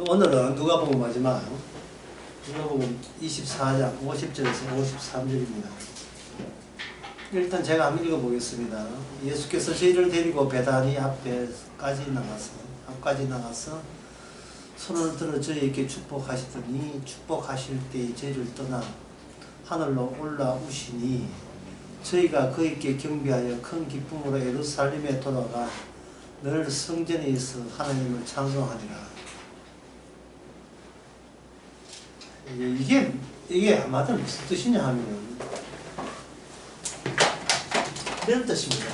오늘은 누가복음 마지막 누가복음 24장 50절에서 53절입니다. 일단 제가 한번 읽어보겠습니다. 예수께서 저희를 데리고 베다니 앞까지 나가서 손을 들어 저희에게 축복하시더니 축복하실 때 저희를 떠나 하늘로 올라오시니 저희가 그에게 경배하여 큰 기쁨으로 예루살렘에 돌아가 늘 성전에 있어 하나님을 찬송하니라. 이게 아마도 무슨 뜻이냐 하면 이런 뜻입니다.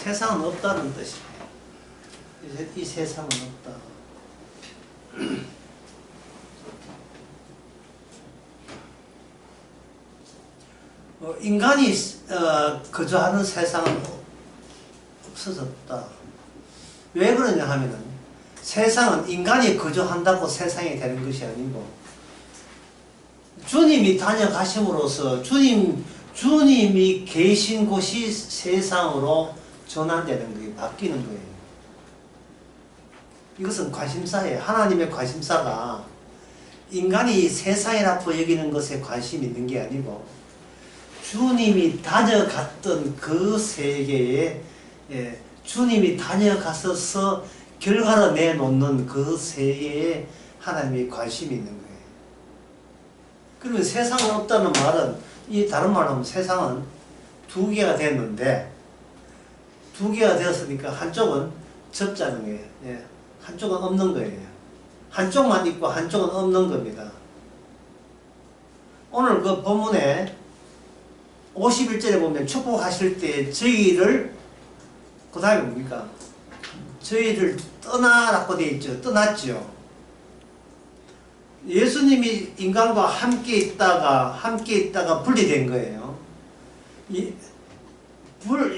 세상은 없다는 뜻이에요. 이 세상은 없다. 인간이 거주하는 세상은 없어졌다. 왜 그러냐 하면은 세상은 인간이 거주한다고 세상이 되는 것이 아니고 주님이 다녀가심으로써 주님이 계신 곳이 세상으로 전환되는 거예요. 바뀌는 거예요. 이것은 관심사예요. 하나님의 관심사가 인간이 세상이라고 여기는 것에 관심이 있는 게 아니고 주님이 다녀갔던 그 세계에 주님이 다녀가셔서 결과로 내놓는 그 세계에 하나님이 관심이 있는 거예요. 그러면 세상은 없다는 말은 다른 말로 하면 세상은 두 개가 됐는데 두 개가 되었으니까 한쪽은 접자는 거예요. 한쪽은 없는 거예요. 한쪽만 있고 한쪽은 없는 겁니다. 오늘 그 본문에 51절에 보면 축복하실 때 저희를 그 다음에 뭡니까? 저희를 떠나라고 되어 있죠. 떠났죠. 예수님이 인간과 함께 있다가 분리된 거예요.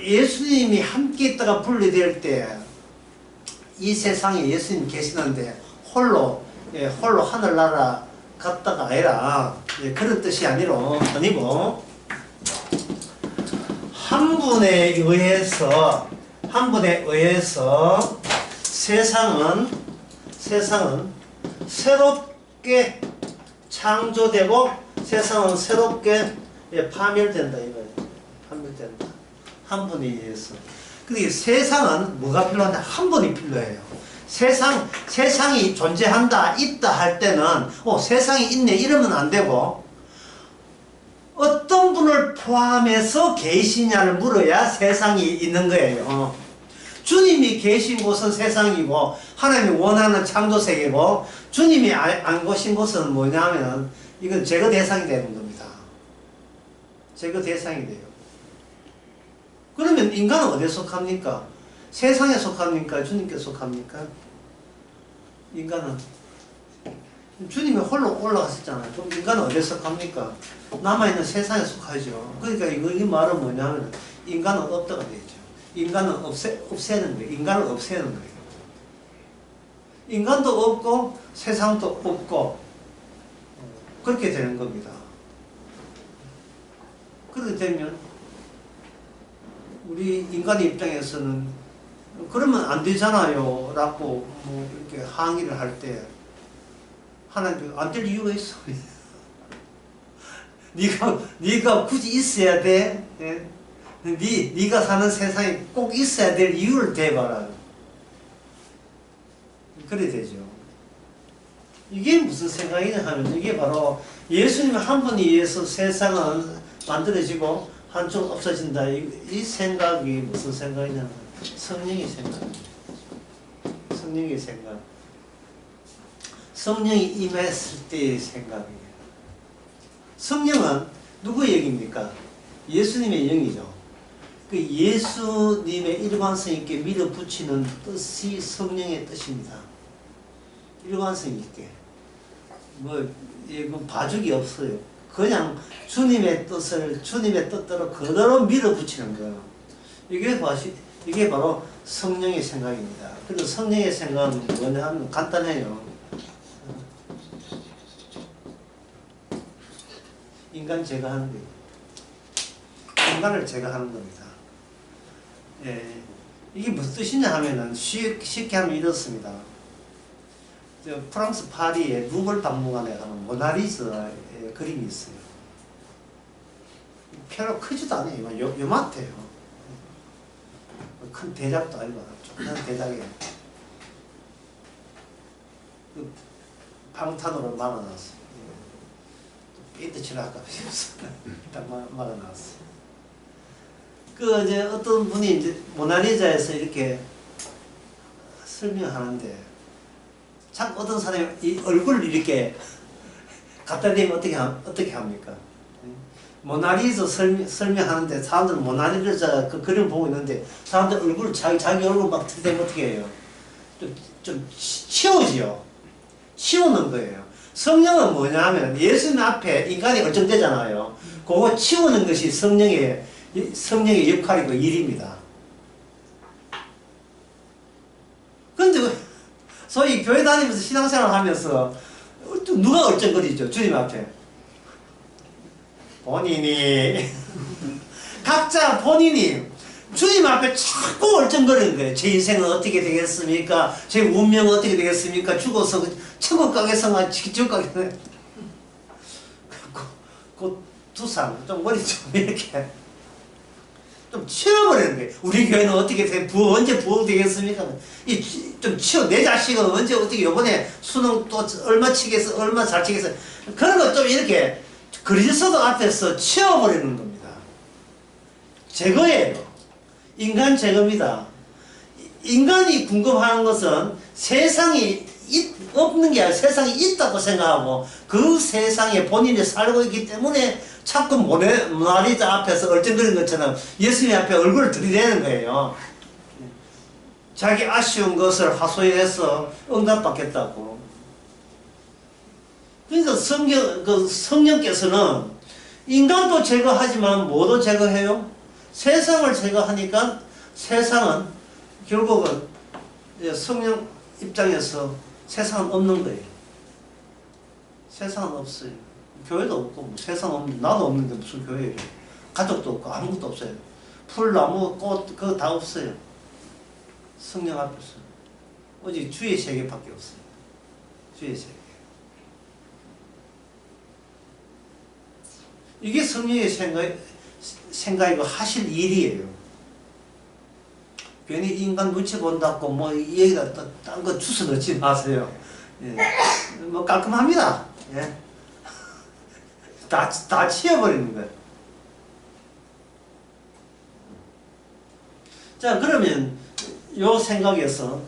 예수님이 함께 있다가 분리될 때 이 세상에 예수님 계시는데 홀로 하늘나라 갔다가 아니라 그런 뜻이 아니고 한 분에 의해서 세상은 새롭게 창조되고 세상은 새롭게 파멸된다 이거예요. 파멸된다. 한 분에 의해서. 근데 세상은 뭐가 필요한데 한 분이 필요해요. 세상이 존재한다, 있다 할 때는 세상이 있네 이러면 안 되고 어떤 분을 포함해서 계시냐를 물어야 세상이 있는 거예요. 주님이 계신 곳은 세상이고 하나님이 원하는 창조세계고 주님이 안 계신 곳은 뭐냐면 이건 제거 대상이 되는 겁니다. 제거 대상이 돼요. 그러면 인간은 어디에 속합니까? 세상에 속합니까? 주님께 속합니까? 인간은 주님이 홀로 올라갔었잖아요. 그럼 인간은 어디에 속합니까? 남아있는 세상에 속하죠. 그러니까 이 말은 뭐냐면 인간은 없다가 되죠. 인간은 없애는 거예요. 인간을 없애는 거예요. 인간도 없고 세상도 없고 그렇게 되는 겁니다. 그렇게 되면 우리 인간의 입장에서는 그러면 안 되잖아요 라고 이렇게 항의를 할 때 하나님 안 될 이유가 있어. 네가 굳이 있어야 돼. 네가 사는 세상에 꼭 있어야 될 이유를 대봐라. 그래 되죠. 이게 무슨 생각이냐 하면 이게 바로 예수님 한 분에 의해서 세상은 만들어지고 한쪽 없어진다. 이 생각이 무슨 생각이냐 하면 성령의 생각입니다. 성령의 생각. 성령이 임했을 때의 생각이에요. 성령은 누구의 영입니까? 예수님의 영이죠. 그 예수님의 일관성 있게 밀어붙이는 뜻이 성령의 뜻입니다. 일관성 있게. 봐주기 없어요. 그냥 주님의 뜻대로 그대로 밀어붙이는 거예요. 이게 바로 성령의 생각입니다. 그리고 성령의 생각은 뭐냐 하면 간단해요. 인간 제거하는 거예요. 인간을 제거하는 겁니다. 예, 이게 무슨 뜻이냐 하면은 쉽게 하면 이렇습니다. 프랑스 파리의 루블 박물관에 가면 모나리자의 그림이 있어요. 별로 크지도 않아요. 요만해요. 큰 대작도 아니고 조그만 대작이에요. 그 방탄으로 막아놨어요. 페인트 칠할 값이 없어. 딱 막아놨어. 그 이제 어떤 분이 이제 모나리자에서 이렇게 설명하는데, 참 어떤 사람이 이 얼굴을 이렇게 갖다 대면 어떻게 합니까? 모나리자 설명하는데 사람들은 모나리자 그 그림 보고 있는데 사람들 얼굴 자기 얼굴 막 들이대면 어떻게 해요? 좀 치우지요. 치우는 거예요. 성령은 뭐냐면 예수님 앞에 인간이 얼쩡되잖아요. 그거 치우는 것이 성령의 역할이고 일입니다. 근데 소위 교회 다니면서 신앙생활 하면서 누가 얼쩡거리죠? 주님 앞에. 본인이 각자 본인이 주님 앞에 자꾸 얼쩡거리는 거예요. 제 인생은 어떻게 되겠습니까? 제 운명은 어떻게 되겠습니까? 죽어서 천국 가겠어나 지옥 가겠나? 그 두상 좀 머리 좀 이렇게 좀 치워버리는 거예요. 우리 교회는 어떻게 언제 부흥 되겠습니까? 좀 치워. 내 자식은 언제 어떻게 요번에 수능 또 얼마 치겠어, 얼마 잘 치겠어. 그런 거 좀 이렇게 그리스도 앞에서 치워버리는 겁니다. 제거예요. 인간 제거입니다. 인간이 궁금한 것은 세상이 없는 게 아니라 세상이 있다고 생각하고 그 세상에 본인이 살고 있기 때문에 자꾸 모나리자 앞에서 얼쩡거리는 것처럼 예수님 앞에 얼굴을 들이대는 거예요. 자기 아쉬운 것을 하소연해서 응답받겠다고. 그러니까 성령께서는 인간도 제거하지만 뭐도 제거해요? 세상을 제거하니까 세상은 결국은 성령 입장에서 세상은 없는 거예요. 세상은 없어요. 교회도 없고 뭐 세상 없는 나도 없는데 무슨 교회예요? 가족도 없고 아무것도 없어요. 풀, 나무, 꽃 그거 다 없어요. 성령 앞에서 오직 주의 세계밖에 없어요. 주의 세계. 이게 성령의 생각이고 하실 일이에요. 괜히 인간 눈치 본다고 뭐 얘기다 딴 거 주워 넣지 마세요. 예. 뭐 깔끔합니다. 예. 다 치워버리는 거예요. 자, 그러면 요 생각에서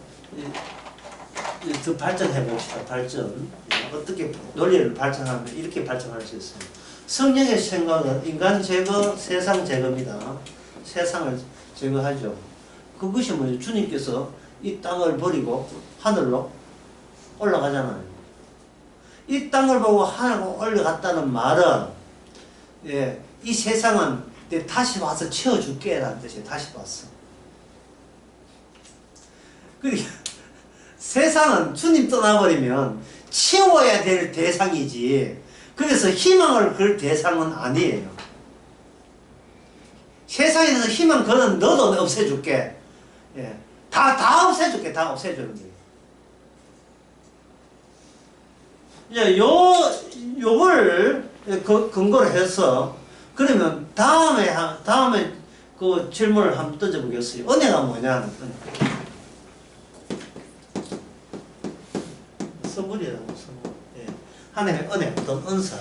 더 발전해 봅시다. 발전. 어떻게 논리를 발전하면 이렇게 발전할 수 있어요. 성령의 생각은 인간 제거, 세상 제거입니다. 세상을 제거하죠. 그것이 뭐죠? 주님께서 이 땅을 버리고 하늘로 올라가잖아요. 이 땅을 보고 하늘로 올라갔다는 말은 이 세상은 다시 와서 채워줄게 라는 뜻이에요. 다시 왔어. 그러니까 세상은 주님 떠나버리면 치워야 될 대상이지 그래서 희망을 걸 대상은 아니에요. 세상에서 희망 거는 너도 없애줄게. 예. 다 없애줄게. 다 없애주는 거예요. 이제 요걸 근거로 해서 그러면 다음에 그 질문을 한번 던져보겠어요. 은혜가 뭐냐? 선물이라고 선물. 예. 하나님의 은혜, 어떤 은사.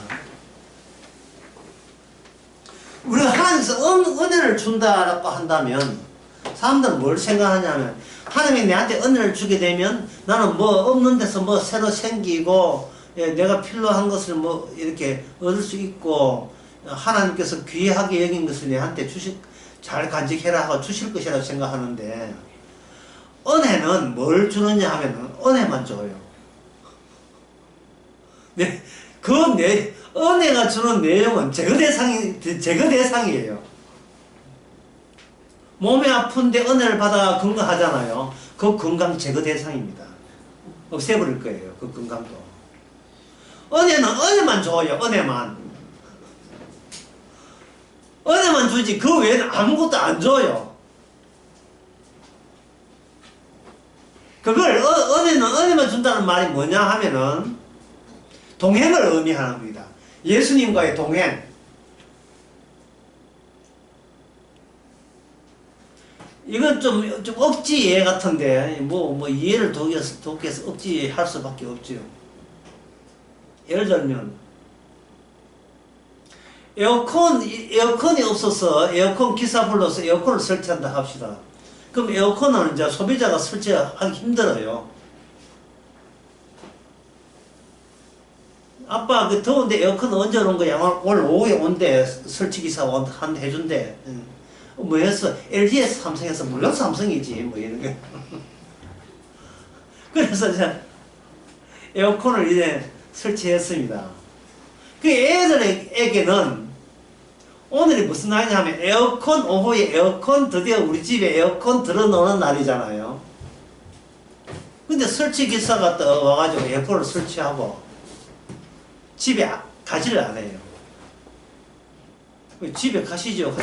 우리가 하나님께서 은혜를 준다라고 한다면 사람들은 뭘 생각하냐면 하나님이 내한테 은혜를 주게 되면 나는 뭐 없는 데서 뭐 새로 생기고 내가 필요한 것을 뭐 이렇게 얻을 수 있고 하나님께서 귀하게 여긴 것을 내한테 잘 간직해라 하고 주실 것이라고 생각하는데 은혜는 뭘 주느냐 하면 은혜만 줘요. 네, 은혜가 주는 내용은 제거 대상이에요. 몸이 아픈데 은혜를 받아 건강하잖아요. 그 건강 제거 대상입니다. 없애버릴 거예요. 그 건강도. 은혜는 은혜만 줘요. 은혜만 주지 그 외에는 아무것도 안 줘요. 그걸 은혜만 준다는 말이 뭐냐 하면은 동행을 의미하는 겁니다. 예수님과의 동행. 이건 좀 억지 이해 같은데 뭐 이해를 돕기위해서 억지 할 수밖에 없죠. 예를 들면 에어컨이 없어서 에어컨 기사 불러서 에어컨을 설치한다 합시다. 그럼 에어컨은 이제 소비자가 설치하기 힘들어요. 아빠 그 더운데 에어컨 언제 오는 거야? 오늘 오후에 온대. 설치기사 해준대. 뭐 했어? LG에서 삼성에서 물론 삼성이지 뭐 이런 게. 그래서 이제 에어컨을 이제 설치했습니다. 그 애들에게는 오늘이 무슨 날이냐면 에어컨 오후에 에어컨 드디어 우리 집에 에어컨 들어놓는 날이잖아요. 근데 설치기사가 또 와가지고 에어컨을 설치하고 집에 가지를 않아요. 집에 가시죠.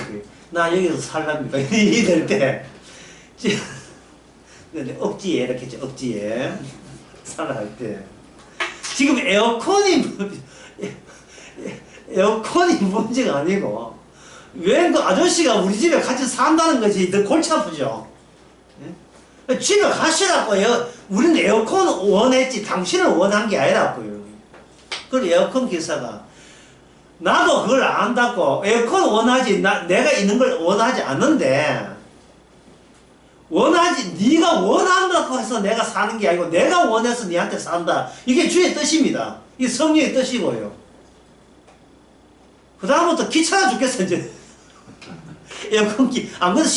나 여기서 살랍니다. 이럴 때 억지에 이렇게 했죠. 억지에 살아갈 때 지금 에어컨이 문제가 아니고 왜 그 아저씨가 우리 집에 같이 산다는 것이 더 골치 아프죠. 집에 가시라고요. 우리는 에어컨 원했지 당신을 원한 게 아니라고요. 그 에어컨 기사가 나도 그걸 안다고 에어컨 원하지 내가 있는 걸 원하지 않는데 네가 원한다고 해서 내가 사는 게 아니고 내가 원해서 네한테 산다. 이게 주의 뜻입니다. 이게 성령의 뜻이고요. 그 다음부터 귀찮아 죽겠어 이제. 에어컨기 안 그래도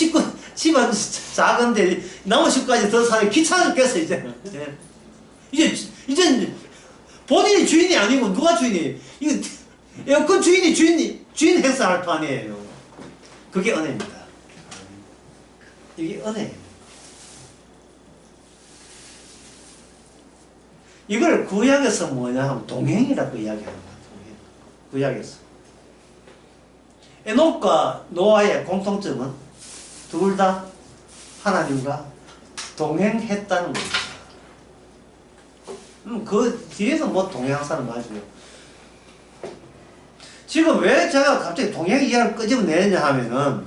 집안 작은데 나머지 식구까지 더 사는 귀찮아 죽겠어 이제. 이제 본인이 주인이 아니고 누가 주인이? 이거 에어컨 주인 행사할 거 아니에요. 그게 은혜입니다. 이게 은혜예요. 이걸 구약에서 뭐냐 하면 동행이라고 이야기합니다. 동행. 구약에서. 에녹과 노아의 공통점은 둘 다 하나님과 동행했다는 겁니다. 그 뒤에서 뭐 동행한 사람 맞아요. 지금 왜 제가 갑자기 동행 이야기를 끄집어내느냐 하면은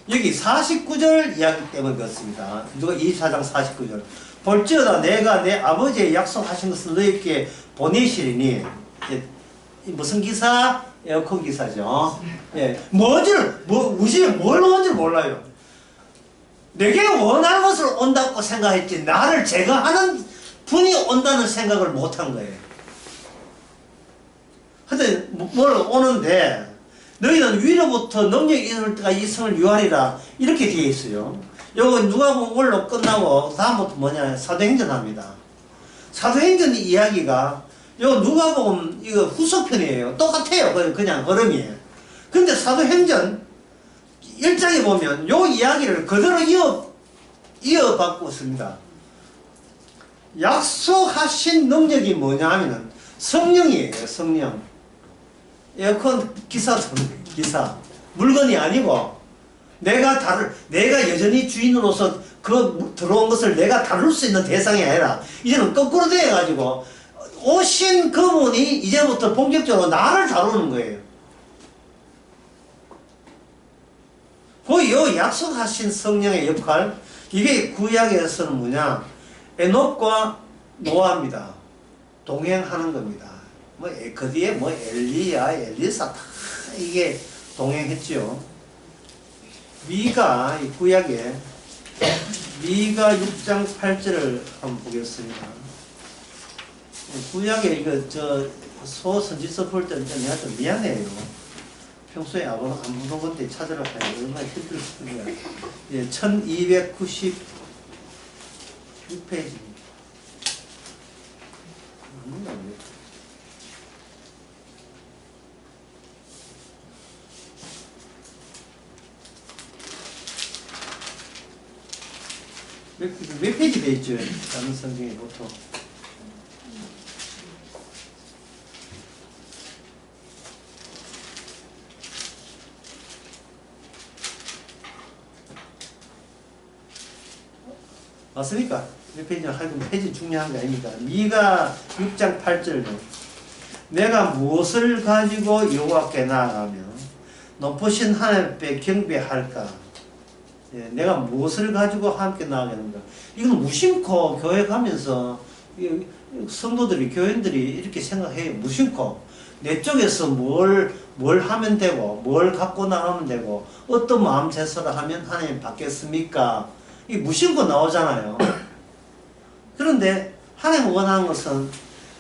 여기 49절 이야기 때문에 그렇습니다. 누가 24장 49절 볼지어다 내가 내 아버지의 약속하신 것을 너희에게 보내시리니 무슨 기사? 에어컨 기사죠. 예, 우리 집에 뭘 온지 몰라요. 내게 원하는 것을 온다고 생각했지 나를 제거하는 분이 온다는 생각을 못한 거예요. 하여튼 뭘 오는데 너희는 위로부터 능력이 있을 때가 이성을 유하리라 이렇게 되어 있어요. 요거 누가복음 올로 끝나고 다음부터 뭐냐 사도행전 합니다. 사도행전 이야기가 요 누가복음 이거 후속편이에요. 똑같아요. 그냥 흐름이에요. 근데 사도행전 1장에 보면 요 이야기를 그대로 이어받고 있습니다. 약속하신 능력이 뭐냐 하면은 성령이에요. 성령. 에어컨 기사 물건이 아니고 내가 여전히 주인으로서 그 들어온 것을 내가 다룰 수 있는 대상이 아니라 이제는 거꾸로 되어가지고 오신 그분이 이제부터 본격적으로 나를 다루는 거예요. 요 약속하신 성령의 역할 이게 구약에서는 뭐냐 에녹과 노아입니다. 동행하는 겁니다. 그 뒤에 엘리야 엘리사 다 이게 동행했죠. 미가 이 구약에 미가 6장 8절을 한번 보겠습니다. 구약에 이거 소선지서 볼 때는 내가 좀 미안해요. 평소에 안 보던 건데 찾으러 가야 얼마나 힘들었습니다. 예, 1296페이지입니다. 몇 페이지 돼 있죠? 다른 성경에 보통. 맞습니까? 몇 페이지나 하여튼 페이지 중요한 게 아닙니까? 미가 6장 8절로 내가 무엇을 가지고 여호와께 나아가며 높으신 하나님 앞에 경배할까? 예, 내가 무엇을 가지고 함께 나아가는가? 이건 무심코 교회 가면서 성도들이 교인들이 이렇게 생각해요. 무심코 내 쪽에서 뭘 하면 되고 뭘 갖고 나가면 되고 어떤 마음 제스를 하면 하나님 받겠습니까? 이 무심코 나오잖아요. 그런데 하나님 원하는 것은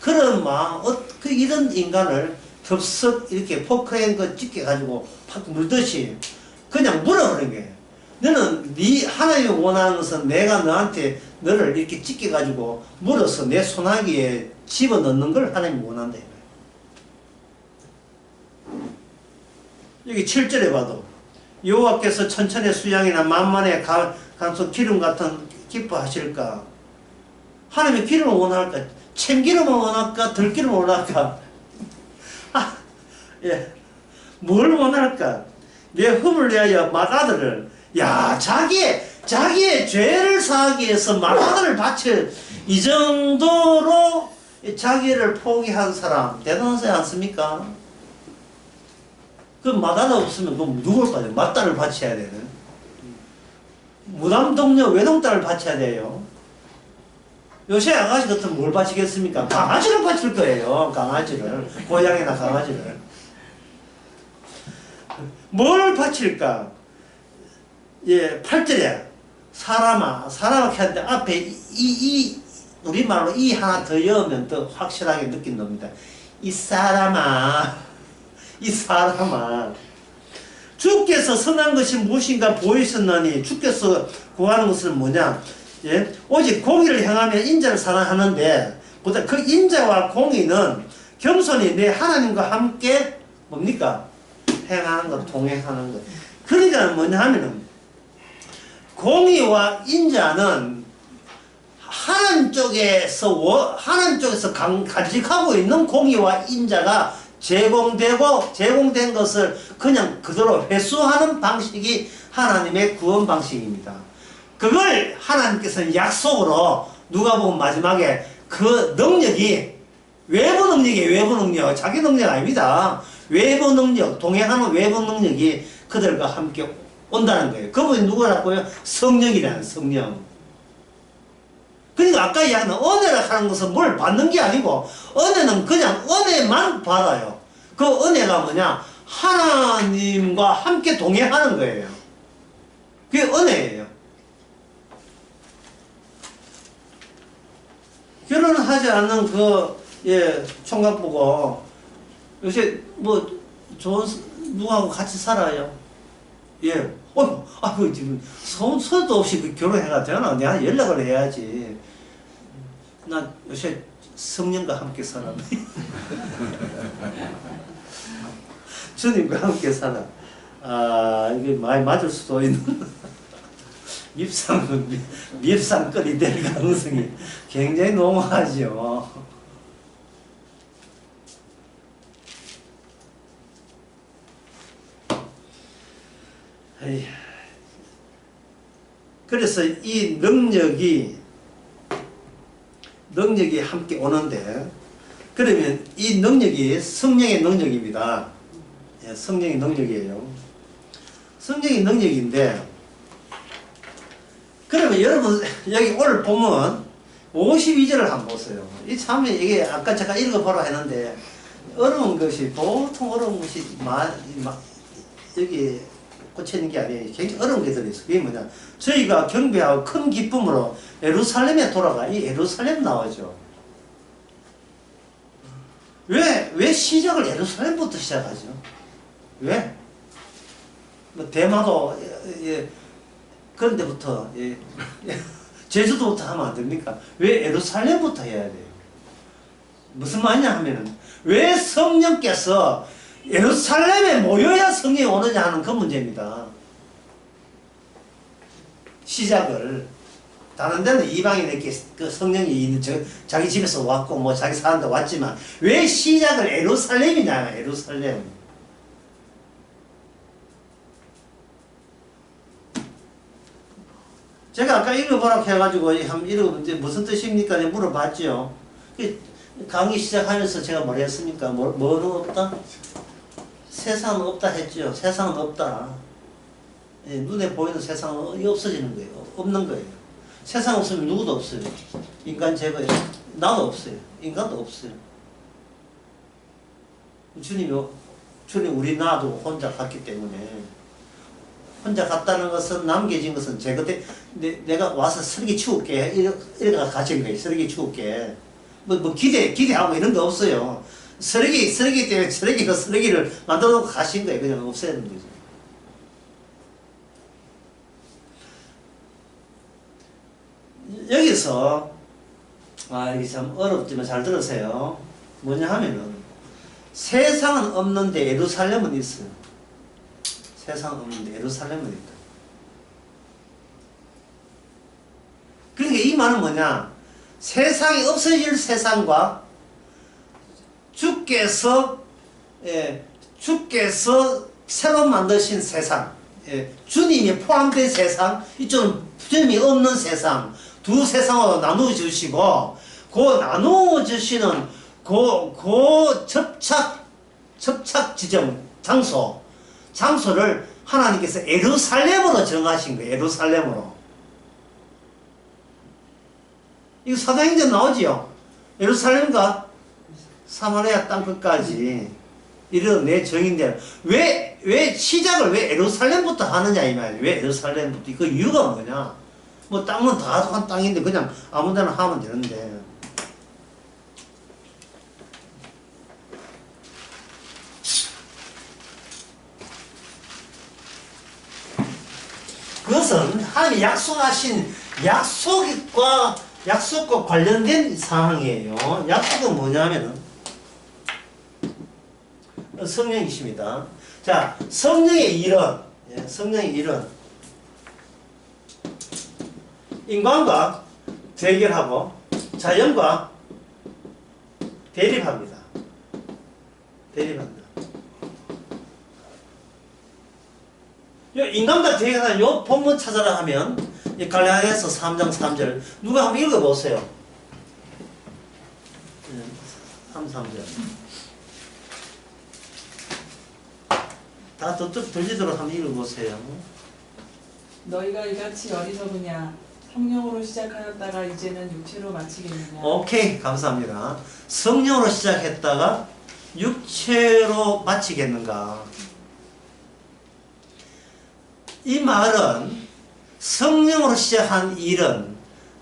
그런 마음, 이런 인간을 덥석 이렇게 포크레인 그 찢게 가지고 팍 물듯이 그냥 물어버린 거예요. 너는 하나님이 원하는 것은 내가 너한테 너를 이렇게 찢게 가지고 물어서 내 소나기에 집어넣는 걸 하나님이 원한다. 여기 7절에 봐도 여호와께서 천천의 수양이나 만만의 감소 기름 같은 기뻐하실까? 하나님이 기름을 원할까? 참기름을 원할까? 들기름을 원할까? 예. 뭘 원할까? 내 흠을 위하여 맏아들을, 자기의 죄를 사하기 위해서 맏아들을 바칠 이 정도로 자기를 포기한 사람 대단하지 않습니까? 그 맏아들 없으면 그럼 누굴 바쳐요? 맏딸을 바쳐야 되는. 무담동녀 외동딸을 바쳐야 돼요. 요새 아가씨 같으면 뭘 바치겠습니까? 강아지를 바칠 거예요. 강아지를. 고양이나 강아지를. 뭘 바칠까? 예, 8절에 사람아 하는데 앞에 우리말로 이 하나 더 넣으면 더 확실하게 느낀답니다. 이 사람아 주께서 선한 것이 무엇인가 보이셨나니 주께서 구하는 것은 뭐냐? 예? 오직 공의를 행하며 인자를 사랑하는데 그 인자와 공의는 겸손히 내 하나님과 함께 뭡니까? 행하는 것, 동행하는 것. 그러니까 뭐냐 하면은 공의와 인자는 하나님 쪽에서 간직하고 있는 공의와 인자가 제공된 것을 그냥 그대로 회수하는 방식이 하나님의 구원 방식입니다. 그걸 하나님께서는 약속으로 누가복음 마지막에 그 능력이 외부 능력, 자기 능력 아닙니다. 외부 능력, 동행하는 외부 능력이 그들과 함께 온다는 거예요. 그분이 누구라고요? 성령이라는 성령. 그러니까 아까 이야기한 은혜라 하는 것은 뭘 받는 게 아니고 은혜는 그냥 은혜만 받아요. 그 은혜가 뭐냐? 하나님과 함께 동행하는 거예요. 그게 은혜예요. 결혼하지 않는 총각 보고 요새 누구하고 같이 살아요? 예. 지금 서도 없이 결혼해가 되나? 내가 연락을 해야지. 나 요새 성령과 함께 살아. 주님과 함께 살아. 이게 많이 맞을 수도 있는. 밉상거리 될 가능성이 굉장히 농후하죠. 그래서 이 능력이 함께 오는데, 그러면 이 능력이 성령의 능력입니다. 예, 성령의 능력이에요. 성령의 능력인데, 그러면 여러분 여기 오늘 보면 52절을 한번 보세요. 이 참 이게 아까 제가 읽어보라 했는데 어려운 것이 보통 어려운 것이 여기 꽂혀있는 게 아니에요. 굉장히 어려운 게 들어있어요. 그게 뭐냐? 저희가 경배하고 큰 기쁨으로 예루살렘에 돌아가. 이 예루살렘 나오죠. 왜 시작을 예루살렘부터 시작하죠? 왜? 뭐 대마도 그런 데부터 제주도부터 하면 안 됩니까? 왜 예루살렘부터 해야 돼요? 무슨 말이냐 하면은 왜 성령께서 예루살렘에 모여야 성령이 오느냐 하는 그 문제입니다. 시작을 다른 데는 이방인에게 그 성령이 자기 집에서 왔고 뭐 자기 사는데 왔지만 왜 시작을 예루살렘이냐? 예루살렘. 제가 아까 읽어보라고 해가지고 한번 읽어보는데 무슨 뜻입니까? 물어봤죠. 강의 시작하면서 제가 뭘 했습니까? 뭐는 없다? 세상은 없다 했죠. 세상은 없다. 예, 눈에 보이는 세상은 없어지는 거예요. 없는 거예요. 세상 없으면 누구도 없어요. 인간 제거예요. 나도 없어요. 인간도 없어요. 주님 우리 나도 혼자 갔기 때문에 혼자 갔다는 것은 남겨진 것은 내가 와서 쓰레기 치울게 이렇게 가진 거예요. 쓰레기 치울게 뭐 기대하고 이런 거 없어요. 쓰레기 때문에 쓰레기를 만들어 놓고 가신 거예요. 그냥 없애는 거죠. 여기서 이게 참 어렵지만 잘 들으세요. 뭐냐 하면은 세상은 없는데 예루살렘은 있어요. 세상은 없는데 예루살렘은 있다. 그러니까 이 말은 뭐냐? 세상이 없어질 세상과 주께서 새로 만드신 세상, 주님이 포함된 세상, 이쪽은 주님이 없는 세상, 두 세상으로 나누어 주시고, 그 나누어 주시는 그 접착 지점, 장소를 하나님께서 예루살렘으로 정하신 거예요. 예루살렘으로. 이거 사도행전 나오지요. 예루살렘과 사마리아 땅끝까지 이런 내 정인데 왜 시작을 왜 예루살렘부터 하느냐 이 말이에요. 왜 예루살렘부터? 그 이유가 뭐냐? 뭐 땅은 다 한 땅인데 그냥 아무데나 하면 되는데. 그것은 하나님이 약속하신 약속과 관련된 상황이에요. 약속은 뭐냐면은 성령이십니다. 자, 성령의 일은 인간과 대결하고 자연과 대립합니다. 인간과 대결하는 요 본문 찾아라 하면 갈라디아서 3장 3절 누가 한번 읽어보세요. 3, 3절 다 들리도록 한번 읽어보세요. 너희가 이같이 어리석으냐 성령으로 시작하였다가 이제는 육체로 마치겠느냐. 오케이, 감사합니다. 성령으로 시작했다가 육체로 마치겠는가. 이 말은 성령으로 시작한 일은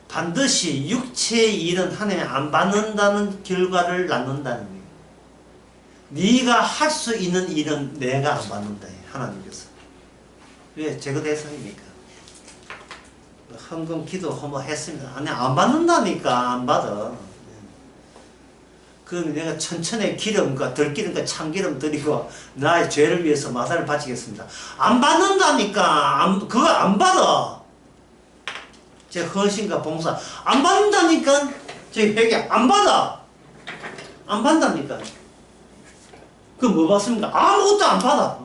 반드시 육체의 일은 하나님이 안 받는다는 결과를 낳는다는 거예요. 네가 할 수 있는 일은 내가 안 받는다. 하나님께서. 왜? 제거 대상이니까. 헌금 기도 헌금했습니다. 아니 안 받는다니까. 안 받아. 그 내가 천천히 기름과 들기름과 참기름 드리고 나의 죄를 위해서 마사를 바치겠습니다. 안 받는다니까. 그거 안 받아. 제 헌신과 봉사 안 받는다니까. 제 회개 안 받아. 안 받는다니까. 그 뭐 받습니까? 아무것도 안 받아.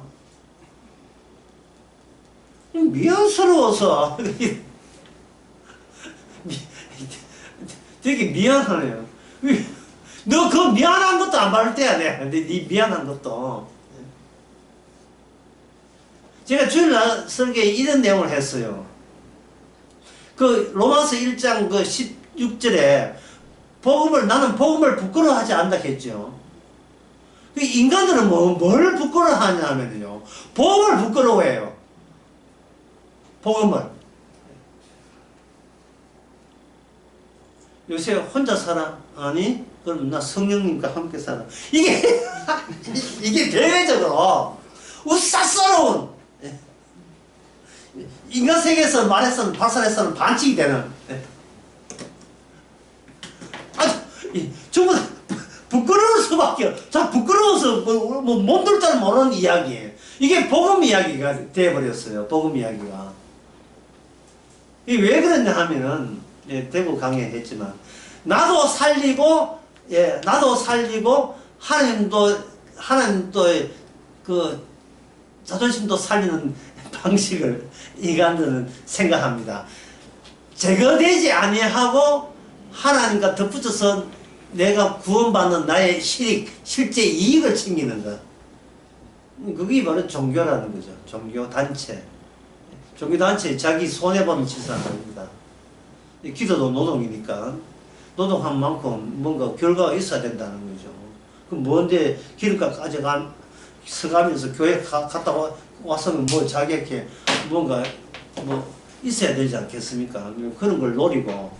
미안스러워서 되게 미안하네요. 너 그 미안한 것도 안 받을 때야 돼. 네 미안한 것도. 제가 주일날 설교에 이런 내용을 했어요. 그 로마서 1장 그 16절에 나는 복음을 부끄러워하지 않는다 했죠. 인간들은 뭘 부끄러워하냐면요. 복음을 부끄러워해요. 복음을. 요새 혼자 살아? 아니, 그럼 나 성령님과 함께 살아. 이게 대외적으로 우싸스러운 인간 세계에서 말해서는 발산해서는 반칙이 되는 전부 다 부끄러울 수밖에 자 부끄러워서 몸둘 줄 모르는 이야기예요. 이게 복음 이야기가 되어버렸어요. 복음 이야기가. 이게 왜 그랬냐 하면은 대구 강의했지만 나도 살리고 하나님도 그 자존심도 살리는 방식을 인간들은 생각합니다. 제거되지 아니하고 하나님과 덧붙여서 내가 구원받는 나의 실제 이익을 챙기는 것. 그게 바로 종교라는 거죠. 종교단체. 종교단체 자기 손해보는 짓은 안 합니다. 기도도 노동이니까 노동한 만큼 뭔가 결과가 있어야 된다는 거죠. 그럼 뭔데 길가까지 서가면서 교회 갔다 와서는 뭐 자기에게 뭔가 뭐 있어야 되지 않겠습니까? 그런 걸 노리고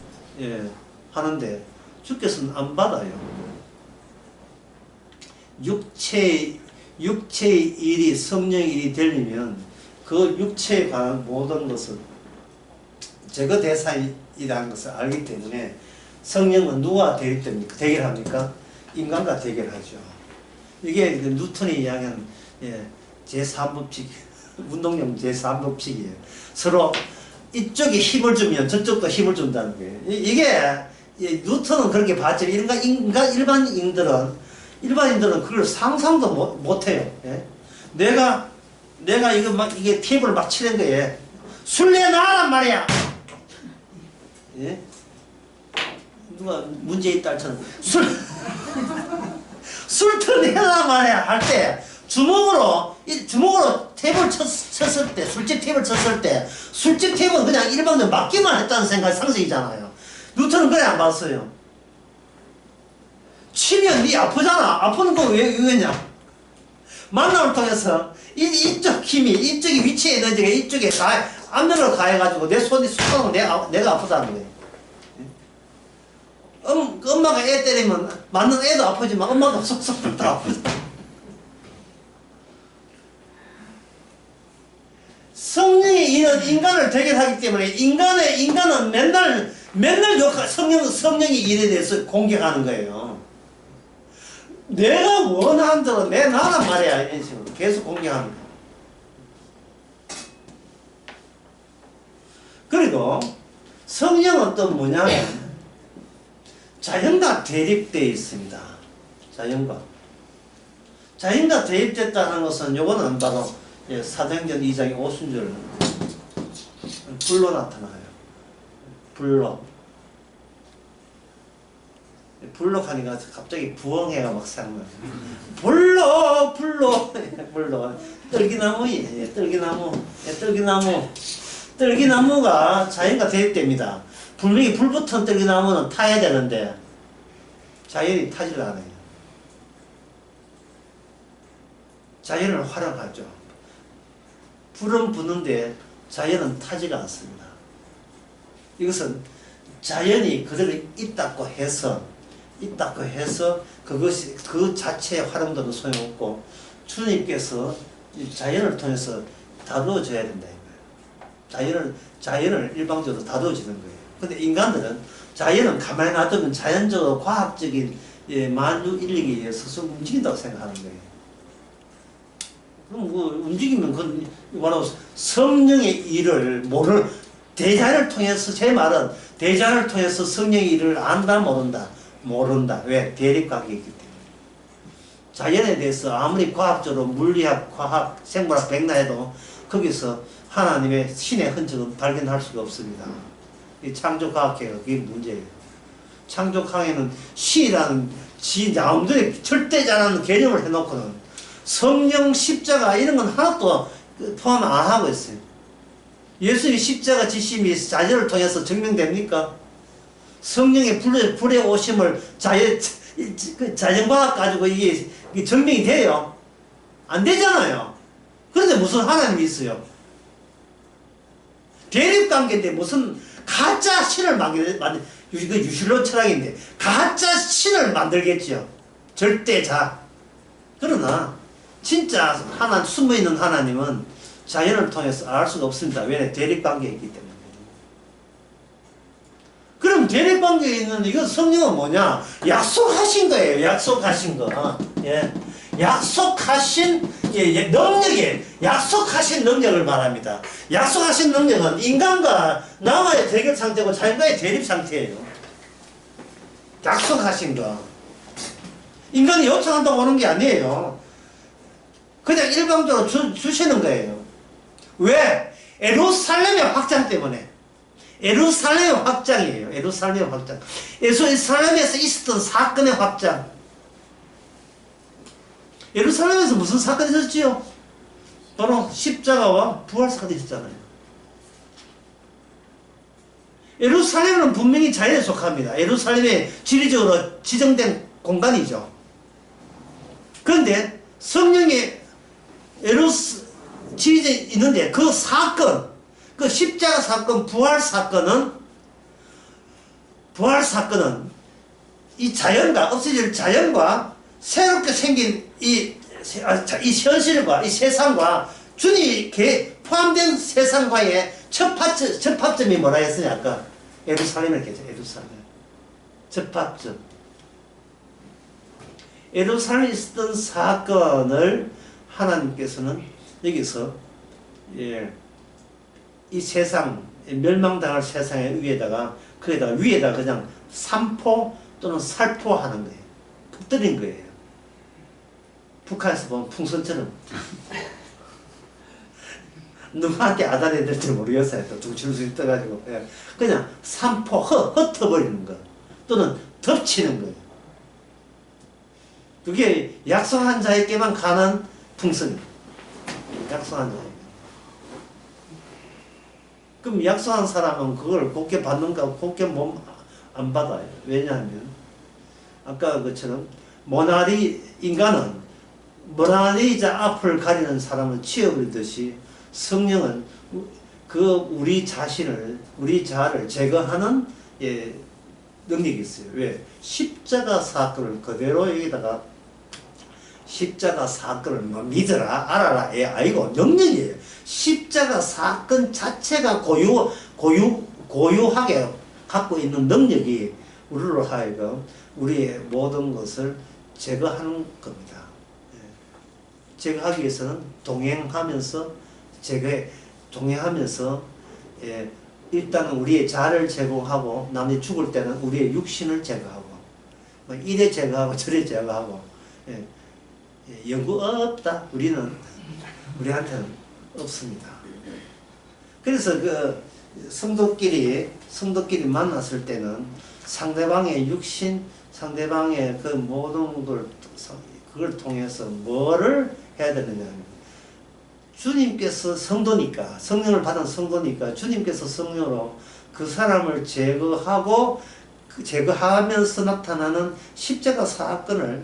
하는데 주께서는 안 받아요. 육체의 일이 성령의 일이 되려면 그 육체에 관한 모든 것을 제거 대상이라는 것을 알기 때문에 성령은 누구와 대결합니까? 인간과 대결하죠. 이게 뉴턴이 이야기하는 제3법칙, 운동용 제3법칙이에요. 서로 이쪽에 힘을 주면 저쪽도 힘을 준다는 거예요. 이게 뉴턴은 그렇게 봤죠. 일반인들은 그걸 상상도 못해요. 내가 이게 팁을 막 치는 거예요. 술래 나란 말이야. 누가 문재인 딸처럼 술터 내란 말이야 할 때 주먹으로 탭을 쳤을 때, 술집 탭을 쳤을 때, 술집 탭은 그냥 일반적으로 맞기만 했다는 상식이잖아요. 뉴턴은 그래 안 봤어요. 치면 니 아프잖아. 아픈 거 왜 이거냐? 만남을 통해서 이쪽 힘이 이쪽에 위치에 있는 게 이쪽에 앞면으로 가해가지고 내 손이 쑥하면 내가 아프다는 거예요. 엄마가 애 때리면 맞는 애도 아프지만 엄마도 쏙쏙 다 아프죠. 성령이 인간을 대결하기 때문에 인간은 맨날 성령의 일에 대해서 공격하는 거예요. 내가 원하는 대로 내 나란 말이야 이런 식으로 계속 공격하는 거예요. 그리고 성령은 또 뭐냐면 자연과 대립되어 있습니다. 자연과 대립됐다는 것은 요거는 바로 사도행전 2장의 오순절 불로 나타나요. 불로 가니까 갑자기 부엉이가 막 생각나요. 불로 떨기나무가 자연과 대립됩니다. 분명히 불 붙은 떨기나무는 타야 되는데 자연이 타질 않아요. 자연을 활용하죠. 불은 붙는데 자연은 타지가 않습니다. 이것은 자연이 그들을 있다고 해서 그것이 그 자체의 활용도는 소용없고 주님께서 자연을 통해서 다루어져야 된다 이거예요. 자연을 일방적으로 다루어지는 거예요. 근데 인간들은 자연은 가만히 놔두면 자연적으로 과학적인 만유 인력에 의해서 움직인다고 생각하는 거예요. 그럼 뭐 움직이면 그건 바로 성령의 일을 대자를 통해서 제 말은 대자를 통해서 성령의 일을 안다 모른다. 왜? 대립관계이기 때문에. 자연에 대해서 아무리 과학적으로 물리학, 과학, 생물학 백나해도 거기서 하나님의 신의 흔적은 발견할 수가 없습니다. 이 창조과학계가 그게 문제예요. 창조과학에는 신이라는 나름대로 절대자라는 개념을 해놓고는 성령, 십자가 이런 건 하나도 포함 안 하고 있어요. 예수님의 십자가 지심이 자연을 통해서 증명됩니까? 성령의 불의 오심을 자연과학 가지고 이게 증명이 돼요? 안 되잖아요. 그런데 무슨 하나님이 있어요? 대립관계인데 무슨 가짜 신을 유실로 철학인데 가짜 신을 만들겠죠. 절대자. 그러나 진짜 숨어있는 하나님은 자연을 통해서 알 수가 없습니다. 왜? 대립관계이기 때문에. 그럼 대립관계에 있는 이거 성령은 뭐냐? 약속하신 거예요. 약속하신 거. 약속하신 능력을 말합니다. 약속하신 능력은 인간과 나와의 대결 상태고 자연과의 대립 상태예요. 약속하신 거. 인간이 요청한다고 오는 게 아니에요. 그냥 일방적으로 주시는 거예요. 왜? 예루살렘의 확장 때문에. 예루살렘 확장이에요. 예루살렘 확장. 예루살렘에서 있었던 사건의 확장. 예루살렘에서 무슨 사건이 있었지요? 바로 십자가와 부활 사건이 있었잖아요. 예루살렘은 분명히 자연에 속합니다. 예루살렘에 지리적으로 지정된 공간이죠. 그런데 성령의 지리에 있는데 그 사건, 그 십자가 사건, 부활 사건은 이 자연과 없어질 자연과 새롭게 생긴 이 현실과 이 세상과 주님이 포함된 세상과의 접합점이 뭐라 했으냐 아까 예루살렘을 얘기했죠. 예루살렘 접합점. 예루살렘에 있었던 사건을 하나님께서는 여기서 이 세상 멸망당할 세상의 위에다가 그냥 산포 또는 살포하는 거예요. 퍼뜨린 거예요. 북한에서 보면 풍선처럼 누구한테 아단해야 될지 모르겠어요. 또 둥실둥실 떠가지고 그냥 산포 흩어버리는 거 또는 덮치는 거예요. 그게 약속한 자에게만 가는 풍선이에요. 약속한 자에게. 그럼 약속한 사람은 그걸 곱게 받는가 곱게 안 받아요. 왜냐하면 아까 그처럼 인간은 모나리자 앞을 가리는 사람은 치어버리듯이 성령은 우리 자를 제거하는 능력이 있어요. 왜? 십자가 사건을 그대로 여기다가 십자가 사건을 믿어라 알아라 아니고 능력이에요. 십자가 사건 자체가 고유하게 갖고 있는 능력이 우리로 하여금 우리의 모든 것을 제거하는 겁니다. 제거하기 위해서는 동행하면서 일단은 우리의 자를 제거하고 남이 죽을 때는 우리의 육신을 제거하고 이래 제거하고 저래 제거하고 연구 없다. 우리한테는 없습니다. 그래서 그 성도끼리 만났을 때는 상대방의 육신, 상대방의 그 모든 그걸 통해서 뭐를 해야 되느냐. 주님께서 성도니까, 성령을 받은 성도니까 주님께서 성령으로 그 사람을 제거하면서 나타나는 십자가 사건을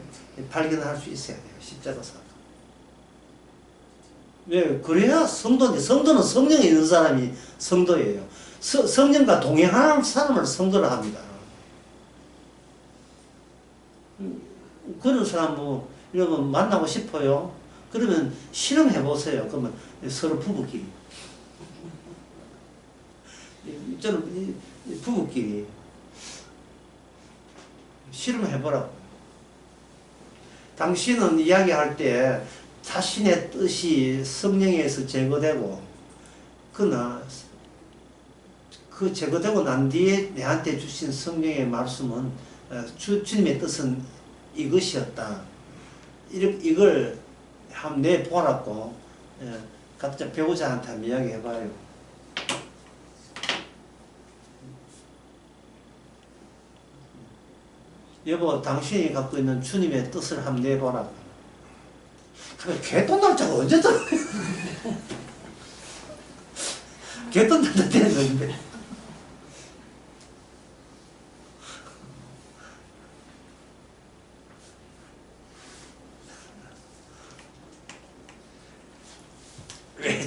발견할 수 있어야 돼요. 십자가 사건. 왜? 그래야 성도인데, 성도는 성령이 있는 사람이 성도예요. 성령과 동행하는 사람을 성도라 합니다. 그런 사람 여러분 만나고 싶어요? 그러면 실험해보세요. 그러면 서로 부부끼리. 저는 부부끼리 실험해보라고. 당신은 이야기할 때 자신의 뜻이 성령에서 제거되고 그러나 그 제거되고 난 뒤에 내한테 주신 성령의 말씀은 주님의 뜻은 이것이었다. 이걸 한번 내보라고 각자 배우자한테 한번 이야기해봐요. 여보, 당신이 갖고 있는 주님의 뜻을 한번 내보라고. 그래, 개돈 날짜가 언제 들어? 개돈 날짜 됐는데.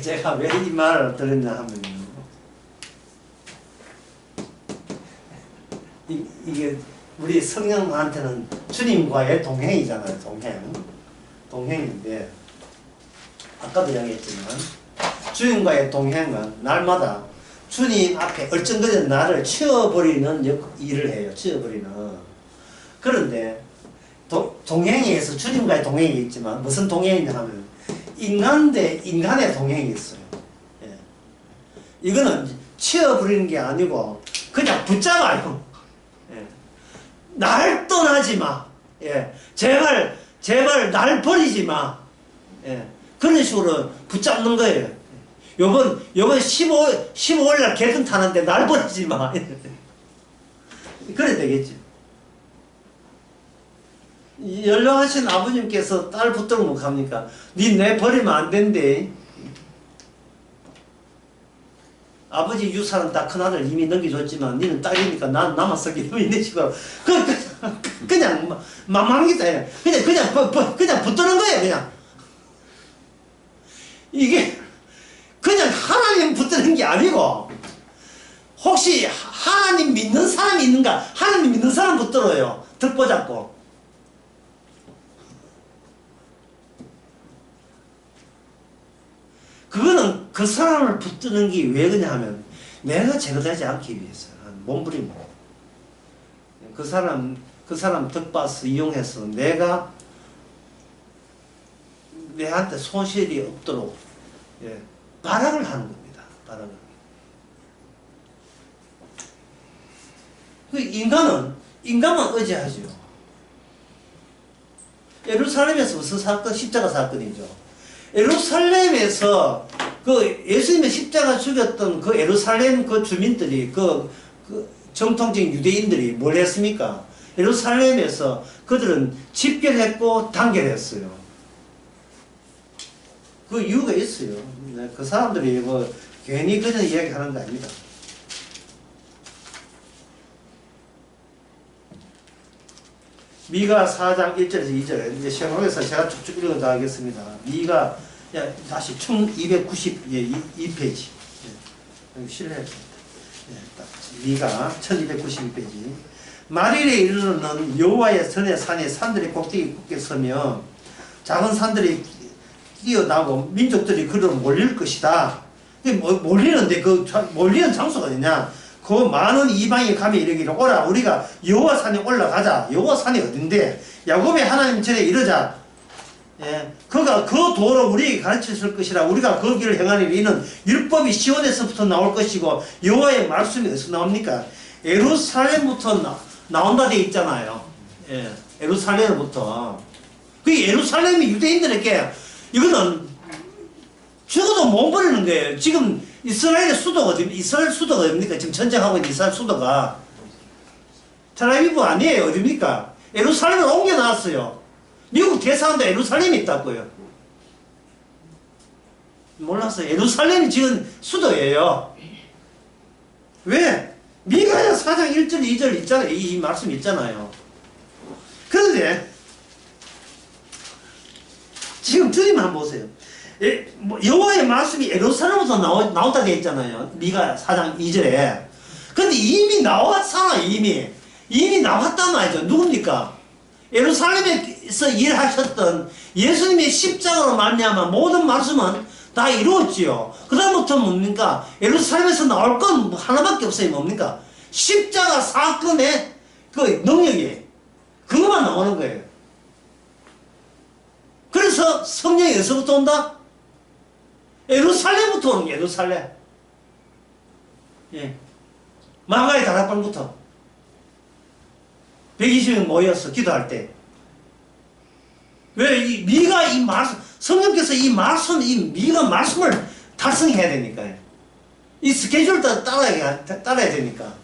제가 왜 이 말을 들었냐 하면요. 이게 우리 성령한테는 주님과의 동행이잖아요. 동행인데 아까도 이야기했지만 주님과의 동행은 날마다 주님 앞에 얼쩡거리는 나를 치워버리는 일을 해요. 치워버리는. 그런데 동행에서 주님과의 동행이 있지만 무슨 동행이냐 하면 인간 대 인간의 동행이 있어요. 이거는 치워버리는 게 아니고 그냥 붙잡아요. 날 떠나지 마. 제발 날 버리지 마. 그런 식으로 붙잡는 거예요. 요번 15일 날 개근 타는데 날 보내지 마. 그래 되겠지. 연락하신 아버님께서 딸 붙들고 못 갑니까? 니 내 버리면 안 된대. 아버지 유산은 다 큰아들 이미 넘겨줬지만 니는 딸이니까 나만 쓰기 이런 식으로 그냥 만만한 게 아니라 그냥 붙드는 거야 그냥. 이게 그냥 하나님 붙드는 게 아니고 혹시 하나님 믿는 사람이 있는가? 하나님 믿는 사람 붙들어요. 득보 잡고. 그거는 그 사람을 붙드는 게 왜 그냐 하면 내가 제거되지 않기 위해서 몸부림으로 그 사람 덕바스 이용해서 내한테 손실이 없도록 발악을 하는 겁니다. 발악을. 그 인간은 의지하죠. 예루살렘에서 무슨 사건? 십자가 사건이죠. 예루살렘에서 그 예수님의 십자가 죽였던 그 예루살렘 그 주민들이 그 정통적인 유대인들이 뭘 했습니까? 예루살렘에서 그들은 집결했고 단결했어요. 그 이유가 있어요. 그 사람들이 뭐 괜히 그냥 이야기하는 거 아닙니다. 미가 4장 1절에서 2절 이제 시험에서 제가 쭉쭉 읽어 나가겠습니다. 미가 다시 1292페이지 실례 미가 1292페이지 말일에 이르러는 여호와의 전에 산에 산들이 꼭대기 굳게 서며 작은 산들이 뛰어나고 민족들이 그로 몰릴 것이다. 몰리는데 그 몰리는 장소가 어디냐? 그 많은 이방이 가면 이르기를 오라 우리가 여호와 산에 올라가자. 여호와 산이 어딘데? 야곱의 하나님 전에 이르자. 그가 그 도로 우리에게 가르쳤을 것이라. 우리가 그 길을 행하니 이는 율법이 시온에서부터 나올 것이고 여호와의 말씀이 어디서 나옵니까? 예루살렘부터 나온다 돼 있잖아요. 예루살렘부터. 그 예루살렘이 유대인들에게 이거는 죽어도 못 버리는 거예요. 지금 이스라엘 수도가 어딥니까? 지금 전쟁하고 있는 이스라엘 수도가 텔아비브 아니에요. 어딥니까? 예루살렘을 옮겨놨어요. 미국 대사관도 예루살렘이 있다고요. 몰랐어요. 예루살렘이 지금 수도예요. 왜? 미가야 4장 1절 2절 있잖아요. 이 말씀 있잖아요. 그런데 지금 주님 한번 보세요. 여호와의 말씀이 예루살렘에서 나온다 되어 있잖아요. 미가 4장 2절에. 근데 이미 나왔잖아. 이미 나왔단 말이죠. 누굽니까? 예루살렘에서 일하셨던 예수님의 십자가로 말미암아 모든 말씀은 다 이루었지요. 그 다음부터 뭡니까? 예루살렘에서 나올 건 하나밖에 없어요. 뭡니까? 십자가 사건의 그 능력이 그것만 나오는 거예요. 그래서 성령이 어디서부터 온다? 예루살렘부터 오는 거예요. 예루살렘. 마가의 다락방부터 120명 모여서 기도할 때. 왜 미가 이 말씀, 성령께서 이 미가 말씀을 달성해야 되니까요. 이 스케줄 따라야 되니까.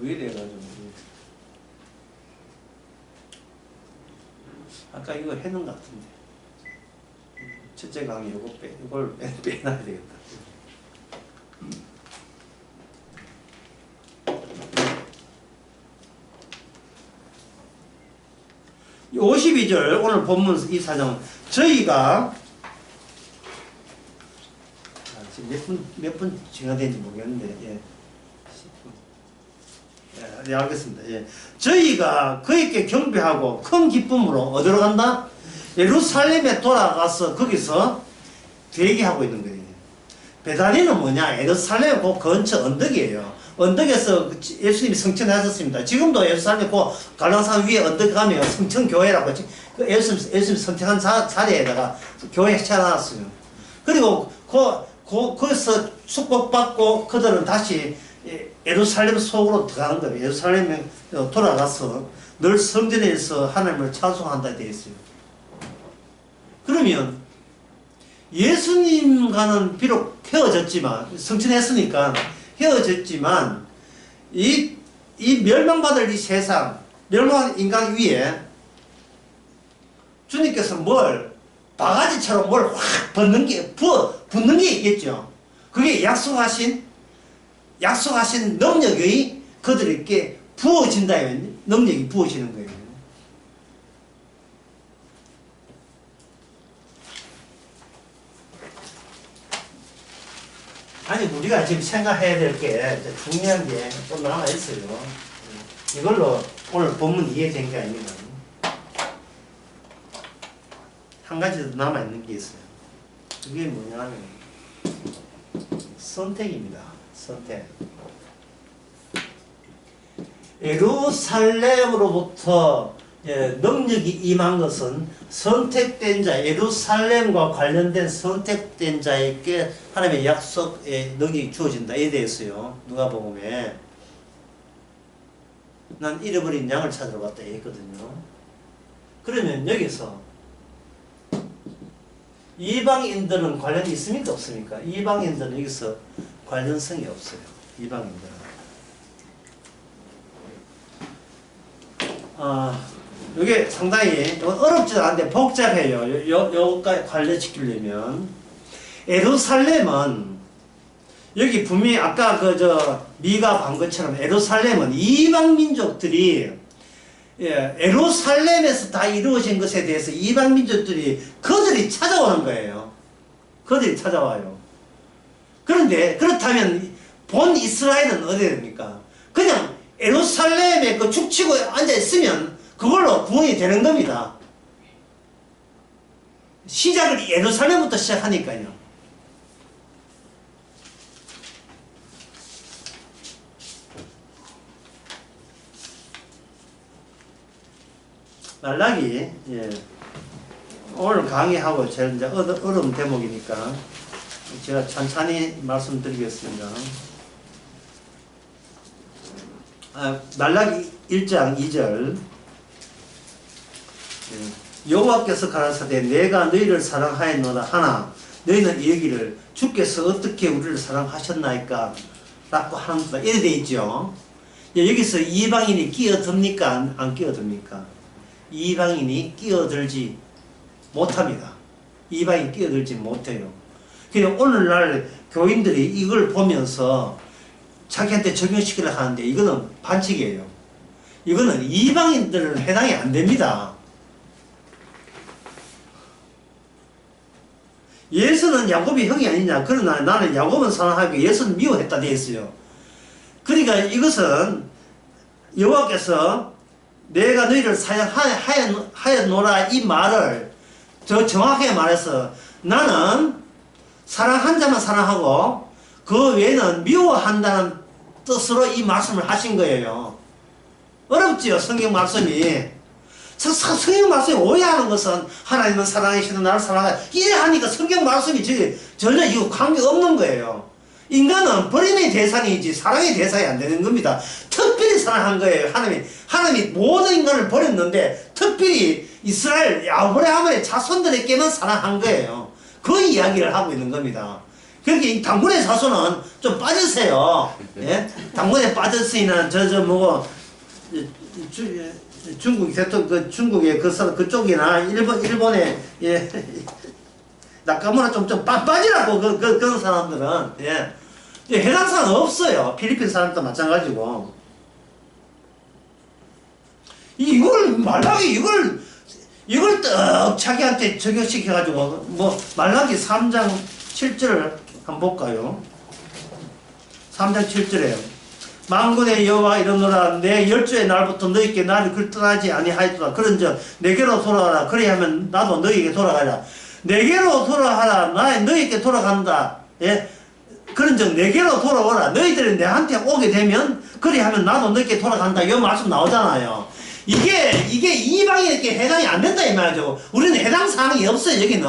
왜 이래가지고. 아까 이거 했는 것 같은데. 첫째 강의 이걸 빼놔야 되겠다. 52절 오늘 본문 이 사정은 저희가 지금 몇 분 지나된지 모르겠는데 네, 알겠습니다. 저희가 그에게 경배하고 큰 기쁨으로 어디로 간다? 예루살렘에 돌아가서 거기서 대기하고 있는 거예요. 베다니는 뭐냐? 예루살렘 그 근처 언덕이에요. 언덕에서 예수님이 성천하셨습니다. 지금도 예루살렘 그 갈라산 위에 언덕 가면 성천교회라고 예수님 선택한 자리에다가 교회 차려놨어요. 그리고 거기서 축복받고 그들은 다시 예루살렘 속으로 들어가는 거예요. 예루살렘에 돌아가서 늘 성전에서 하나님을 찬송한다 되어 있어요. 그러면 예수님과는 비록 헤어졌지만, 성천했으니까 헤어졌지만, 이 멸망받을 이 세상, 멸망한 인간 위에 주님께서 뭘, 바가지처럼 뭘 확 붙는 게 있겠죠. 그게 약속하신 능력이 그들에게 부어진다면, 능력이 부어지는 거예요. 아니, 우리가 지금 생각해야 될 게 중요한 게 좀 남아있어요. 이걸로 오늘 본문 이해된 게 아닙니다. 한 가지 더 남아있는 게 있어요. 그게 뭐냐면 선택입니다. 선택. 예루살렘으로부터 능력이 임한 것은 선택된 자, 예루살렘과 관련된 선택된 자에게 하나님의 약속의 능력이 주어진다. 이에 대해서요. 누가복음에 난 잃어버린 양을 찾으러 갔다 했거든요. 그러면 여기서 이방인들은 관련이 있습니까? 없습니까? 이방인들은 여기서 관련성이 없어요. 이방인들은. 이게 상당히 어렵지도 않은데 복잡해요. 요거까지 관련시키려면. 예루살렘은, 여기 분명히 아까 미가 반 것처럼 예루살렘은 이방 민족들이, 예루살렘에서 다 이루어진 것에 대해서 이방 민족들이 그들이 찾아오는 거예요. 그들이 찾아와요. 그런데 그렇다면 본 이스라엘은 어디에 됩니까? 그냥 예루살렘에 축치고 앉아있으면 그걸로 구원이 되는 겁니다. 시작을 예루살렘부터 시작하니까요. 말라기, 오늘 강의하고 제일 이제 어려운 대목이니까 제가 천천히 말씀드리겠습니다. 말라기 1장 2절. 여호와께서 가라사대 내가 너희를 사랑하였노라 하나 너희는 이르기를 주께서 어떻게 우리를 사랑하셨나이까 라고 하는다. 이래 돼 있죠. 여기서 이방인이 끼어듭니까? 안 끼어듭니까? 이방인이 끼어들지 못합니다. 이방인이 끼어들지 못해요. 그냥 오늘날 교인들이 이걸 보면서 자기한테 적용시키려고 하는데 이거는 반칙이에요. 이거는 이방인들은 해당이 안 됩니다. 예수는 야곱이 형이 아니냐. 그러나 나는 야곱은 사랑하고 예수는 미워했다 되어 있어요. 그러니까 이것은 여호와께서 내가 너희를 사랑하였노라 이 말을 더 정확하게 말해서 나는 사랑한 자만 사랑하고 그 외에는 미워한다는 뜻으로 이 말씀을 하신 거예요. 어렵지요, 성경 말씀이. 성경 말씀이 오해하는 것은 하나님은 사랑하시는 나를 사랑하여 이래 하니까 성경 말씀이 전혀 이거 관계없는 거예요. 인간은 버림의 대상이지 사랑의 대상이 안 되는 겁니다. 특별히 사랑한 거예요. 하나님이 모든 인간을 버렸는데 특별히 이스라엘 아브라함의 자손들에게만 사랑한 거예요. 그 이야기를 하고 있는 겁니다. 그렇게 당군의 자손은 좀 빠지세요. 예? 당군에 빠졌으니는 중국 대통령 중국의 그쪽이나 일본에 낙가무나 좀 빠지라고 그런 사람들은 해당 사람 없어요. 필리핀 사람도 마찬가지고. 이걸 말라기 이걸 떡 자기한테 적용시켜가지고 말라기 3장 7절을 한번 볼까요? 3장 7절에 만군의 여호와 이르노라 내 열조의 날부터 너희께 나를 떠나지 아니하였도다. 그런즉 내게로 돌아가라. 그리하면 나도 너희에게 돌아가라. 내게로 돌아가라. 너희에게 돌아간다. 예? 그런즉 내게로 돌아오라. 너희들이 내한테 오게 되면 그리하면 나도 너희에게 돌아간다. 이 말씀 나오잖아요. 이게 이방인에게 해당이 안 된다 이 말이죠. 우리는 해당 사항이 없어요. 여기는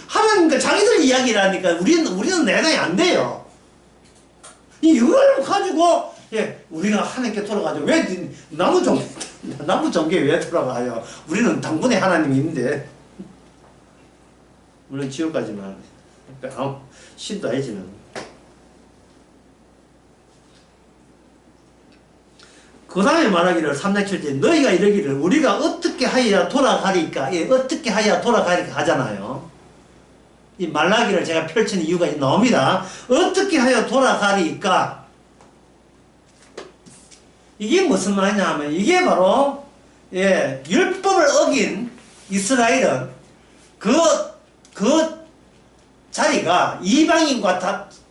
하나님과 자기들 이야기를 하니까 우리는 해당이 안 돼요. 이걸 가지고 예, 우리가 하나님께 돌아가죠. 왜 나무 종교에 왜 돌아가요? 우리는 당분의 하나님인데. 물론 지옥까지만. 그러니까 신도 아니지만. 그 다음에 말하기를 3장 7절 너희가 이러기를 우리가 어떻게 하여야 돌아가리까? 예, 어떻게 하여야 돌아가리까 하잖아요. 이 말라기를 제가 펼친 이유가 나옵니다. 어떻게 하여 돌아가리까? 이게 무슨 말이냐 하면 이게 바로 예, 율법을 어긴 이스라엘은 그 자리가 이방인과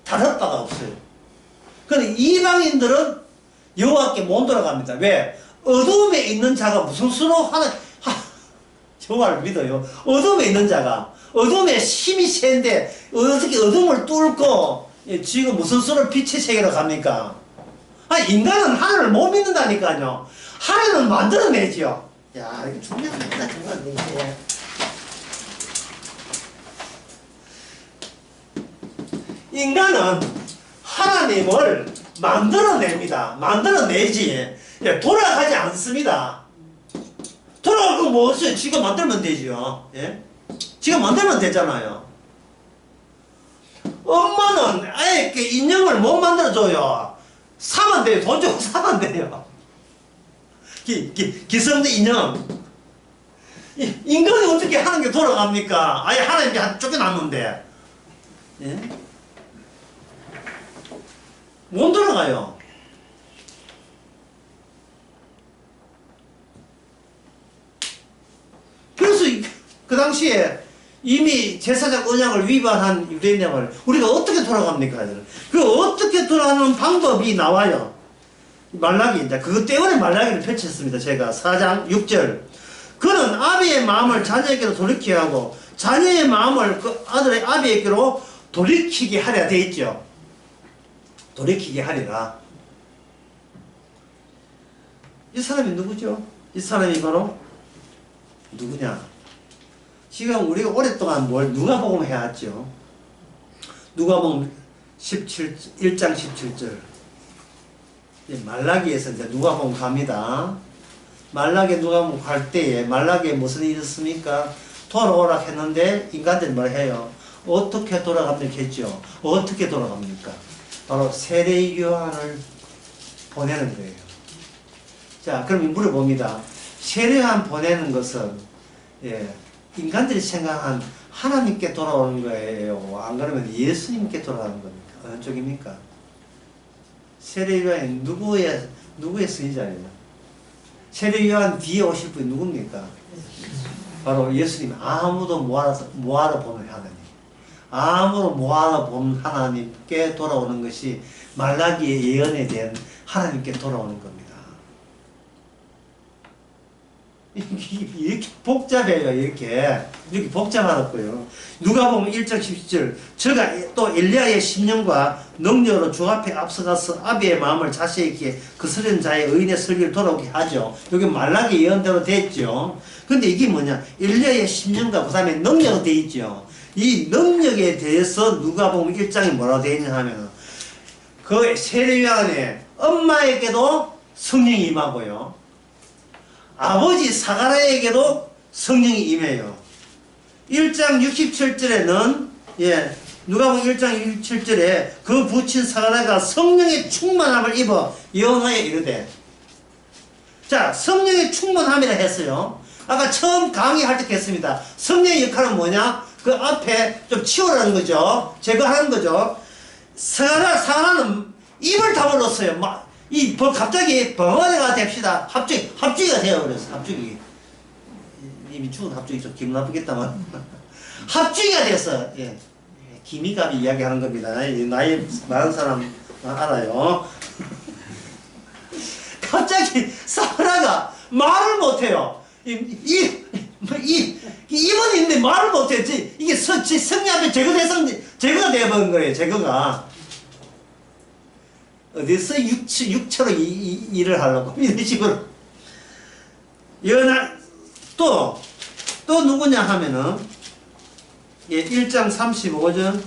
다를 바가 없어요. 그런데 이방인들은 여호와께 못 돌아갑니다. 왜? 어둠에 있는 자가 무슨 수로 여호와를 믿어요. 어둠에 있는 자가 어둠에 힘이 센데 어떻게 어둠을 뚫고 지금 무슨 수로 빛의 세계로 갑니까? 인간은 하늘을 못 믿는다니까요. 하늘은 만들어내지요. 야, 이거 중요합니다. 중요한데. 인간은 하나님을 만들어냅니다. 만들어내지. 예, 돌아가지 않습니다. 돌아가고 뭐 없어요? 지가 만들면 되지요. 예? 지가 만들면 되잖아요. 엄마는 아이께 인형을 못 만들어줘요. 사면 돼요. 돈 주고 사면 돼요. 기성대 인형. 인간이 어떻게 하는 게 돌아갑니까? 아예 하나님께 쫓겨났는데. 예? 못 돌아가요. 그래서 그 당시에 이미 제사장 언약을 위반한 유대인을 우리가 어떻게 돌아갑니까? 그 어떻게 돌아가는 방법이 나와요. 말라기, 이제 그것 때문에 말라기를 펼쳤습니다. 제가 4장 6절. 그는 아비의 마음을 자녀에게로 돌이키게 하고 자녀의 마음을 그 아들의 아비에게로 돌이키게 하려 돼 있죠. 돌이키게 하리라. 이 사람이 누구죠? 이 사람이 바로 누구냐? 지금 우리가 오랫동안 누가복음 해왔죠. 누가복음 1장 17절. 말라기에서 이제 누가복음 갑니다. 말라기 누가복음 갈 때에 말라기에 무슨 일이 있었습니까? 돌아오라 했는데 인간들이 뭘 해요? 어떻게 돌아갑니까 했죠. 어떻게 돌아갑니까? 바로 세례 요한을 보내는 거예요. 자, 그럼 물어봅니다. 세례 요한 보내는 것은 예, 인간들이 생각한 하나님께 돌아오는 거예요? 안 그러면 예수님께 돌아가는 겁니까? 어느 쪽입니까? 세례 요한이 누구의 선지자예요? 세례 요한 뒤에 오실 분이 누굽니까? 바로 예수님. 아무도 모아다 보는 하나님. 아무도 모아다 보는 하나님께 돌아오는 것이 말라기의 예언에 대한 하나님께 돌아오는 겁니다. 이렇게 복잡해요. 이렇게 복잡하다고요. 누가복음 1장 17절 저가 또 엘리야의 심령과 능력으로 주 앞에 앞서가서 아비의 마음을 자세히 거스른 자의 의인의 설교를 돌아오게 하죠. 여기 말라기 예언대로 됐죠. 근데 이게 뭐냐? 엘리야의 심령과 그 다음에 능력으로 돼 있죠. 이 능력에 대해서 누가복음 1장이 뭐라고 되어 있냐 하면 그 세례 요한의 엄마에게도 성령이 임하고요. 아버지 사가랴에게도 성령이 임해요. 1장 67절에는 예, 누가복음 1장 67절에 그 부친 사가랴가 성령의 충만함을 입어 예언하여 이르되. 자, 성령의 충만함이라 했어요. 아까 처음 강의할 때 했습니다. 성령의 역할은 뭐냐? 그 앞에 좀 치우라는 거죠. 제거하는 거죠. 사가랴는 입을 다물었어요. 갑자기 벙어리가 됩시다. 합주기가 되어버렸어. 합주기. 이미 죽은 합주기 좀 기분 나쁘겠다만. 합주기가 됐어. 예. 기미감이 이야기하는 겁니다. 나이 많은 사람 알아요. 갑자기 사라가 말을 못해요. 입은 있는데 말을 못했지. 이게 성령 앞에 제거가 되어버린 거예요. 제거가. 어디서 육체로 일을 하려고 이런 식으로. 또 누구냐 하면은 예, 1장 35절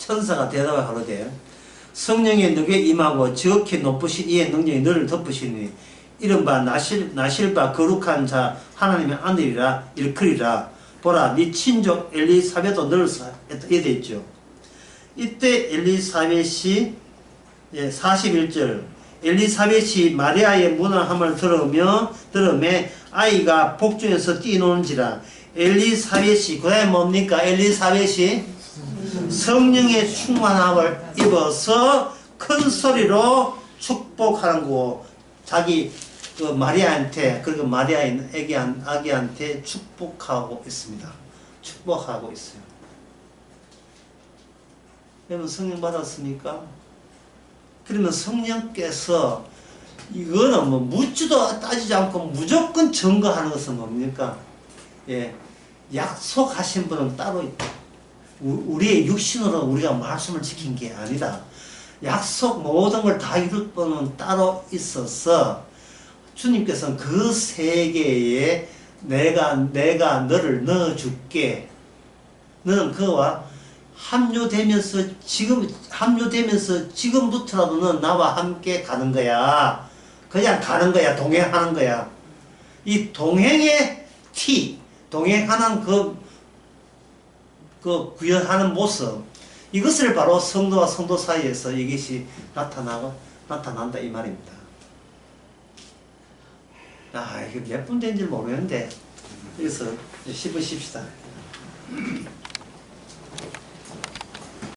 천사가 대답을 하로되 성령이 너에게 임하고 지극히 높으신 이의 능력이 너를 덮으시니 이른바 나실바 거룩한 자 하나님의 아들이라 일컬이라. 보라 네 친족 엘리사벳도 너를 이렇게 있죠. 이때 엘리사벳이 41절 엘리사벳이 마리아의 문안함을 들으매 아이가 복중에서 뛰노는지라. 엘리사벳이 그 다음에 뭡니까? 엘리사벳이 성령의 충만함을 입어서 큰 소리로 축복하는 거고 자기 그 마리아한테 그리고 마리아의 아기한테 축복하고 있습니다. 축복하고 있어요. 여러분 성령 받았습니까? 그러면 성령께서 이거는 뭐 묻지도 따지지 않고 무조건 증거하는 것은 뭡니까? 예, 약속하신 분은 따로 있다. 우리의 육신으로 우리가 말씀을 지킨 게 아니다. 약속 모든 걸 다 이룰 분은 따로 있어서 주님께서는 그 세계에 내가 너를 넣어줄게. 너는 그와 합류되면서 지금부터라도 넌 나와 함께 가는 거야. 그냥 가는 거야. 동행하는 거야. 이 동행의 동행하는 그 구현하는 모습, 이것을 바로 성도와 성도 사이에서 이것이 나타난다 이 말입니다. 이거 몇 분 된지 모르겠는데 여기서 10분 쉽시다.